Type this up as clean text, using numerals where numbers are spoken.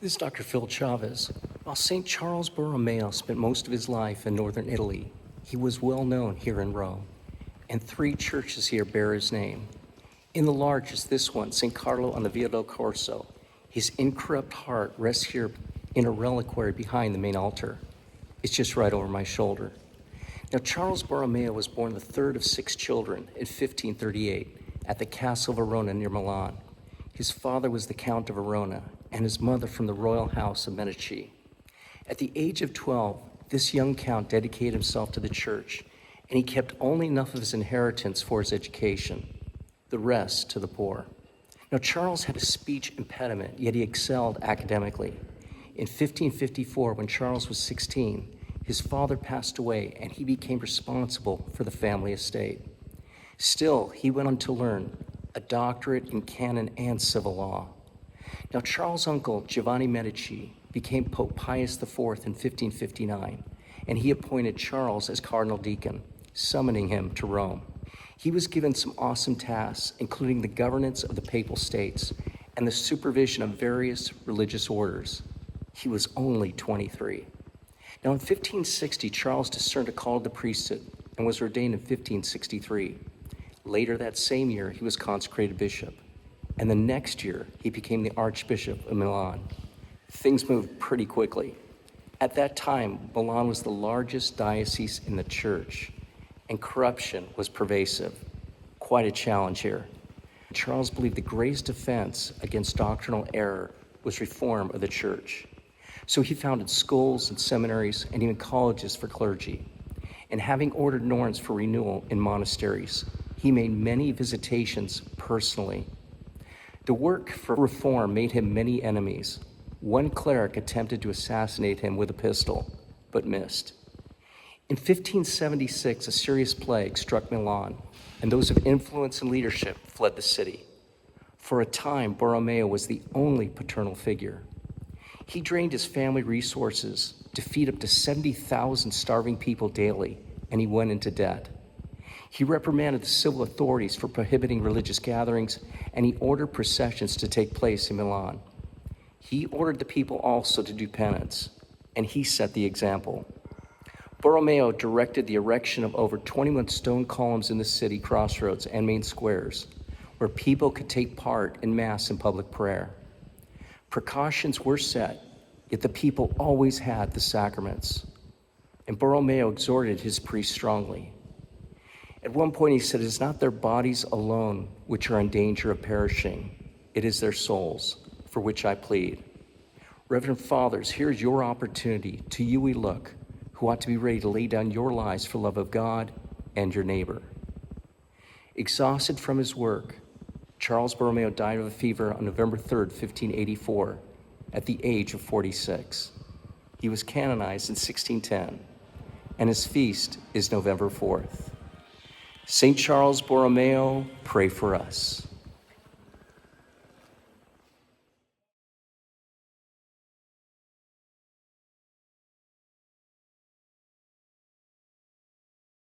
This is Dr. Phil Chavez. While St. Charles Borromeo spent most of his life in northern Italy, he was well known here in Rome, and 3 churches here bear his name. In the largest, this one, St. Carlo on the Via del Corso. His incorrupt heart rests here in a reliquary behind the main altar. It's just right over my shoulder. Now, Charles Borromeo was born the third of 6 children in 1538 at the Castle of Verona near Milan. His father was the Count of Verona, and his mother from the royal house of Medici. At the age of 12, this young count dedicated himself to the church, and he kept only enough of his inheritance for his education, the rest to the poor. Now, Charles had a speech impediment, yet he excelled academically. In 1554, when Charles was 16, his father passed away, and he became responsible for the family estate. Still, he went on to learn a doctorate in canon and civil law. Now, Charles' uncle, Giovanni Medici, became Pope Pius IV in 1559, and he appointed Charles as cardinal deacon, summoning him to Rome. He was given some awesome tasks, including the governance of the papal states and the supervision of various religious orders. He was only 23. Now, in 1560, Charles discerned a call to the priesthood and was ordained in 1563. Later that same year, he was consecrated bishop. And the next year, he became the Archbishop of Milan. Things moved pretty quickly. At that time, Milan was the largest diocese in the church, and corruption was pervasive. Quite a challenge here. Charles believed the greatest defense against doctrinal error was reform of the church. So he founded schools and seminaries and even colleges for clergy. And having ordered norns for renewal in monasteries, he made many visitations personally. The work for reform made him many enemies. One cleric attempted to assassinate him with a pistol, but missed. In 1576, a serious plague struck Milan, and those of influence and leadership fled the city. For a time, Borromeo was the only paternal figure. He drained his family resources to feed up to 70,000 starving people daily, and he went into debt. He reprimanded the civil authorities for prohibiting religious gatherings, and he ordered processions to take place in Milan. He ordered the people also to do penance, and he set the example. Borromeo directed the erection of over 21 stone columns in the city crossroads and main squares, where people could take part in Mass and public prayer. Precautions were set, yet the people always had the sacraments, and Borromeo exhorted his priests strongly. At one point he said, "It is not their bodies alone which are in danger of perishing. It is their souls, for which I plead." Reverend Fathers, here is your opportunity. To you we look, who ought to be ready to lay down your lives for love of God and your neighbor. Exhausted from his work, Charles Borromeo died of a fever on November 3rd, 1584, at the age of 46. He was canonized in 1610, and his feast is November 4th. St. Charles Borromeo, pray for us.